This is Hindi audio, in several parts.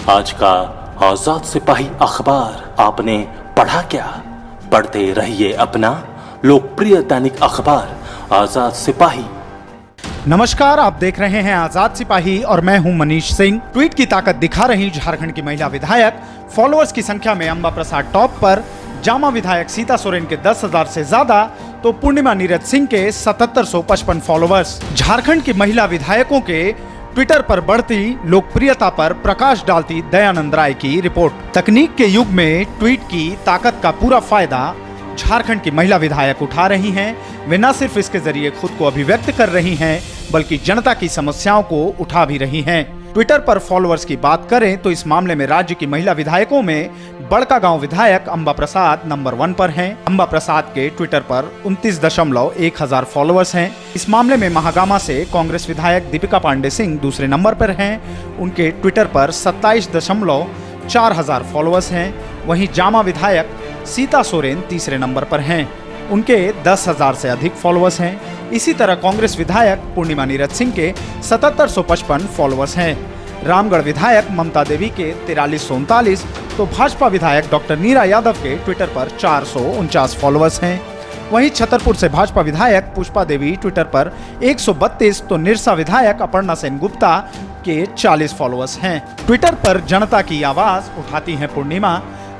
आज का आजाद सिपाही अखबार आपने पढ़ा क्या? पढ़ते रहिए अपना लोकप्रिय दैनिक अखबार आजाद सिपाही। नमस्कार, आप देख रहे हैं आजाद सिपाही और मैं हूं मनीष सिंह। ट्वीट की ताकत दिखा रही झारखंड की महिला विधायक, फॉलोअर्स की संख्या में अंबा प्रसाद टॉप पर, जामा विधायक सीता सोरेन के 10,000 से ज्यादा तो पूर्णिमा नीरज सिंह के 7755 फॉलोअर्स। झारखंड की महिला विधायकों के ट्विटर पर बढ़ती लोकप्रियता पर प्रकाश डालती दयानंद राय की रिपोर्ट। तकनीक के युग में ट्वीट की ताकत का पूरा फायदा झारखंड की महिला विधायक उठा रही हैं। वे न सिर्फ इसके जरिए खुद को अभिव्यक्त कर रही हैं, बल्कि जनता की समस्याओं को उठा भी रही हैं। ट्विटर पर फॉलोअर्स की बात करें तो इस मामले में राज्य की महिला विधायकों में बड़कागांव विधायक अंबा प्रसाद नंबर 1 पर हैं। अंबा प्रसाद के ट्विटर पर 29,1 हजार फॉलोअर्स हैं। इस मामले में महागामा से कांग्रेस विधायक दीपिका पांडे सिंह दूसरे नंबर पर हैं। उनके ट्विटर पर 27,4 हजार फॉलोअर्स हैं। वहीं जामा विधायक सीता सोरेन तीसरे नंबर पर हैं। उनके 10,000 से अधिक फॉलोअर्स हैं। इसी तरह कांग्रेस विधायक पूर्णिमा नीरज सिंह के 7755 फॉलोअर्स हैं। रामगढ़ विधायक ममता देवी के 4339 तो भाजपा विधायक डॉक्टर नीरा यादव के ट्विटर पर 449 फॉलोअर्स हैं। वहीं छतरपुर से भाजपा विधायक पुष्पा देवी ट्विटर पर 132 तो निरसा विधायक अपर्णा सेन गुप्ता के 40 फॉलोअर्स हैं। ट्विटर पर जनता की आवाज उठाती हैं पूर्णिमा।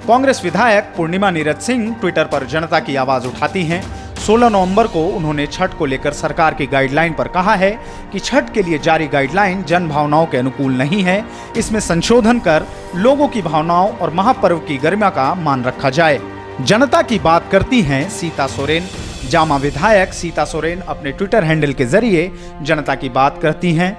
कांग्रेस विधायक पूर्णिमा नीरज सिंह ट्विटर पर जनता की आवाज उठाती हैं। 16 नवंबर को उन्होंने छठ को लेकर सरकार की गाइडलाइन पर कहा है कि छठ के लिए जारी गाइडलाइन जन भावनाओं के अनुकूल नहीं है। इसमें संशोधन कर लोगों की भावनाओं और महापर्व की गरिमा का मान रखा जाए। जनता की बात करती हैं सीता सोरेन। जामा विधायक सीता सोरेन अपने ट्विटर हैंडल के जरिए जनता की बात करती हैं।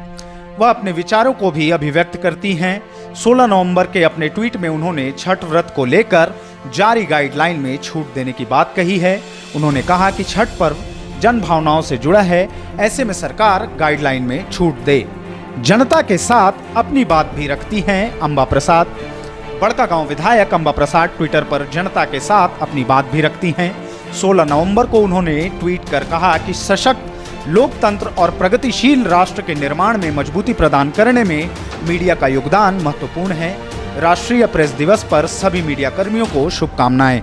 वह अपने विचारों को भी अभिव्यक्त करती हैं। 16 नवंबर के अपने ट्वीट में उन्होंने छठ व्रत को लेकर जारी गाइडलाइन में छूट देने की बात कही है। उन्होंने कहा कि छठ पर्व जन भावनाओं से जुड़ा है, ऐसे में सरकार गाइडलाइन में छूट दे। जनता के साथ अपनी बात भी रखती हैं अंबा प्रसाद। बड़कागांव विधायक अंबा प्रसाद ट्विटर पर जनता के साथ अपनी बात भी रखती हैं। 16 नवंबर को उन्होंने ट्वीट कर कहा कि सशक्त लोकतंत्र और प्रगतिशील राष्ट्र के निर्माण में मजबूती प्रदान करने में मीडिया का योगदान महत्वपूर्ण है। राष्ट्रीय प्रेस दिवस पर सभी मीडिया कर्मियों को शुभकामनाएं।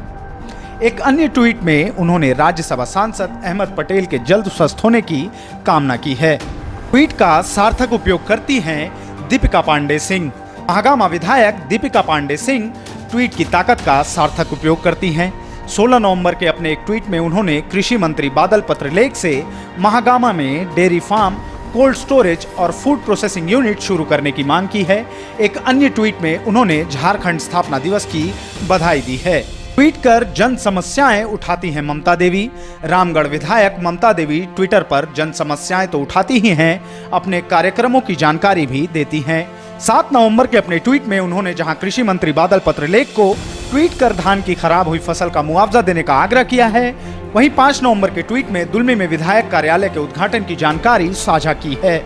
एक अन्य ट्वीट में उन्होंने राज्यसभा सांसद अहमद पटेल के जल्द स्वस्थ होने की कामना की है। ट्वीट का सार्थक उपयोग करती हैं दीपिका पांडे सिंह। महागामा विधायक दीपिका पांडे सिंह ट्वीट की ताकत का सार्थक उपयोग करती हैं। 16 नवंबर के अपने एक ट्वीट में उन्होंने कृषि मंत्री बादल पत्रलेख से महागामा में डेयरी फार्म, कोल्ड स्टोरेज और फूड प्रोसेसिंग यूनिट शुरू करने की मांग की है। एक अन्य ट्वीट में उन्होंने झारखंड स्थापना दिवस की बधाई दी है। ट्वीट कर जन समस्याएं उठाती हैं ममता देवी। रामगढ़ विधायक ममता देवी ट्विटर पर जन समस्याएं तो उठाती ही हैं, अपने कार्यक्रमों की जानकारी भी देती हैं। 7 नवंबर के अपने ट्वीट में उन्होंने जहां कृषि मंत्री बादल पत्रलेख को ट्वीट कर धान की खराब हुई फसल का मुआवजा देने का आग्रह किया है, वहीं 5 नवंबर के ट्वीट में दुलमी में विधायक कार्यालय के उद्घाटन की जानकारी साझा की है।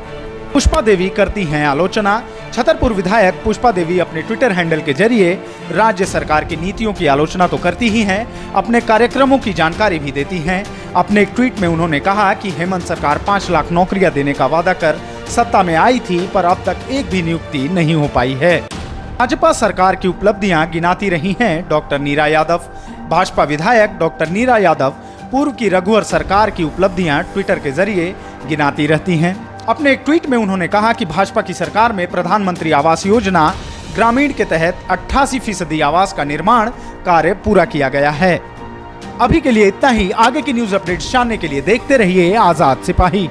पुष्पा देवी करती हैं आलोचना। छतरपुर विधायक पुष्पा देवी अपने ट्विटर हैंडल के जरिए राज्य सरकार की नीतियों की आलोचना तो करती ही हैं, अपने कार्यक्रमों की जानकारी भी देती हैं। अपने एक ट्वीट में उन्होंने कहा कि हेमंत सरकार 5 लाख नौकरियां देने का वादा कर सत्ता में आई थी, पर अब तक एक भी नियुक्ति नहीं हो पाई है। भाजपा सरकार की उपलब्धियां गिनाती रही हैं डॉक्टर नीरा यादव। भाजपा विधायक डॉक्टर नीरा यादव पूर्व की रघुवर सरकार की उपलब्धियां ट्विटर के जरिए गिनाती रहती हैं। अपने एक ट्वीट में उन्होंने कहा कि भाजपा की सरकार में प्रधानमंत्री आवास योजना ग्रामीण के तहत 88% आवास का निर्माण कार्य पूरा किया गया है। अभी के लिए इतना ही। आगे की न्यूज अपडेट्स जानने के लिए देखते रहिए आजाद सिपाही।